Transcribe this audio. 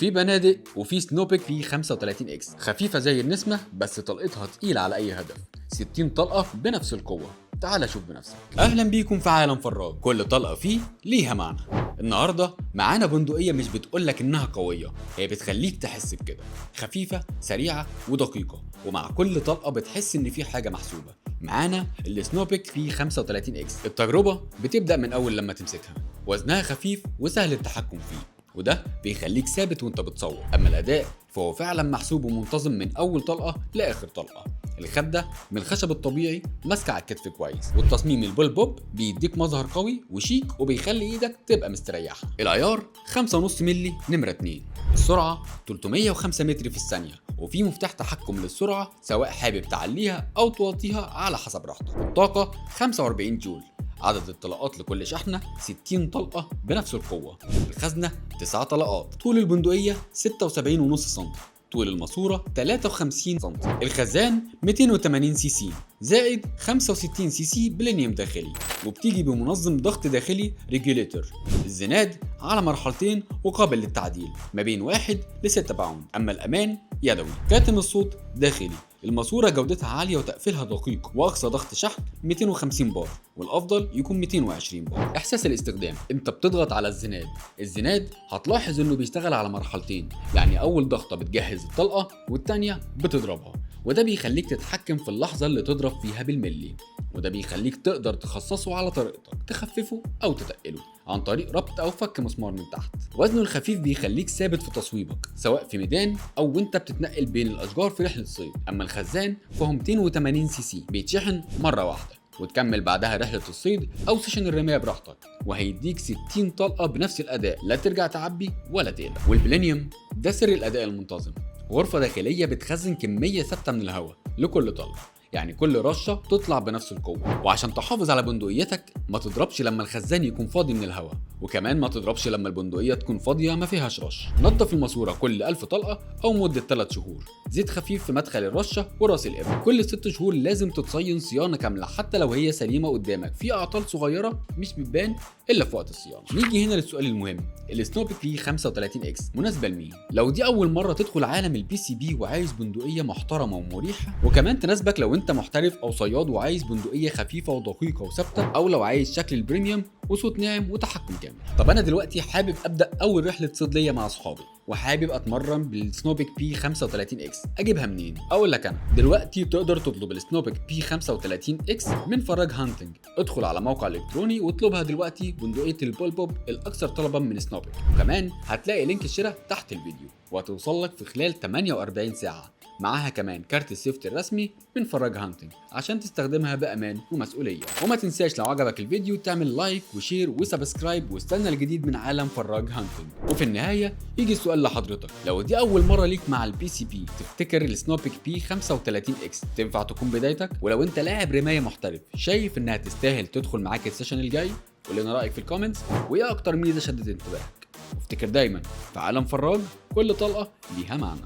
في بنادق وفي سنوبك في 35 اكس، خفيفه زي النسمه بس طلقتها تقيله على اي هدف. 60 طلقه بنفس القوه. تعال شوف بنفسك. اهلا بيكم في عالم فراج، كل طلقه فيه ليها معنى. النهارده معانا بندقيه مش بتقولك انها قويه، هي بتخليك تحس بكده. خفيفه سريعه ودقيقه، ومع كل طلقه بتحس ان في حاجه محسوبه. معانا السنوبك في 35 اكس. التجربه بتبدا من اول لما تمسكها. وزنها خفيف وسهل التحكم فيه، وده بيخليك ثابت وانت بتصور. اما الاداء فهو فعلا محسوب ومنتظم من اول طلقه لاخر طلقه. الخده من الخشب الطبيعي ماسكه على الكتف كويس، والتصميم البول بوب بيديك مظهر قوي وشيك وبيخلي ايدك تبقى مستريحه. العيار 5.5 مللي نمره 2. السرعه 305 متر في الثانيه، وفي مفتاح تحكم للسرعه سواء حابب تعليها او توطيها على حسب راحتك. الطاقه 45 جول. عدد الطلقات لكل شحنة 60 طلقة بنفس القوة. الخزنة 9 طلقات. طول البندقية 76.5 سم. طول الماسورة 53 سم. الخزان 280 سي سي زائد 65 سي سي بلينيوم داخلي، وبتيجي بمنظم ضغط داخلي ريجوليتور. الزناد على مرحلتين وقابل للتعديل ما بين 1 ل 6 باوند. اما الامان يدوي. كاتم الصوت داخلي. الماسورة جودتها عالية وتقفيلها دقيق، واقصى ضغط شحن 250 بار، والافضل يكون 220 بار. احساس الاستخدام، انت بتضغط على الزناد هتلاحظ انه بيشتغل على مرحلتين، يعني اول ضغطة بتجهز الطلقة والتانية بتضربها، وده بيخليك تتحكم في اللحظة اللي تضرب فيها بالملي، وده بيخليك تقدر تخصصه على طريقتك، تخففه او تتقله عن طريق ربط او فك مسمار من تحت. وزنه الخفيف بيخليك ثابت في تصويبك سواء في ميدان او وانت بتتنقل بين الاشجار في رحله صيد. اما الخزان فهو 280 سي سي بيتشحن مره واحده وتكمل بعدها رحله الصيد او سيشن الرمايه براحتك، وهيديك 60 طلقه بنفس الاداء، لا ترجع تعبي ولا تقلق. والبلينيوم ده سر الاداء المنتظم. غرفه داخليه بتخزن كميه ثابته من الهواء لكل طلقه، يعني كل رشه تطلع بنفس القوه. وعشان تحافظ على بندقيتك ما تضربش لما الخزان يكون فاضي من الهواء، وكمان ما تضربش لما البندقيه تكون فاضيه ما فيهاش رش. نظف الماسوره كل 1000 طلقه او مده 3 شهور. زيت خفيف في مدخل الرشه وراس الابره. كل 6 شهور لازم تتصين صيانه كامله، حتى لو هي سليمه قدامك، في اعطال صغيره مش بتبان الا في وقت الصيانه. نيجي هنا للسؤال المهم، السنوبك في 35 اكس مناسبه لمين؟ لو دي اول مره تدخل عالم البي سي بي وعايز بندقيه محترمه ومريحه، وكمان تناسبك لو انت محترف او صياد وعايز بندقيه خفيفه ودقيقه وثابته، او لو عايز شكل البريميوم وصوت ناعم وتحكم كامل. طب انا دلوقتي حابب ابدا اول رحله صيد ليا مع اصحابي، وحابب اتمرن بالسنوبك بي 35 اكس، اجيبها منين؟ اقول لك انا دلوقتي تقدر تطلب السنوبك بي 35 اكس من فراج هانتنج. ادخل على موقع الكتروني واطلبها دلوقتي، بندقيه البول بوب الاكثر طلبا من سنوبك، وكمان هتلاقي لينك الشراء تحت الفيديو، وهتوصل لك في خلال 48 ساعه. معاها كمان كارت السيفتي الرسمي من فراج هانتنج عشان تستخدمها بامان ومسؤوليه. وما تنساش لو عجبك الفيديو تعمل لايك وشير وسبسكرايب، واستنى الجديد من عالم فراج هانتنج. وفي النهايه يجي السؤال لحضرتك، لو دي اول مره ليك مع البي سي بي، تفتكر السنوبك بي 35 اكس تنفع تكون بدايتك؟ ولو انت لاعب رمايه محترف شايف انها تستاهل تدخل معاك السيشن الجاي؟ قول لنا رايك في الكومنتس، وايه اكتر ميزه شدت انتباهك. وافتكر دايما في عالم فراج كل طلقه ليها معنى.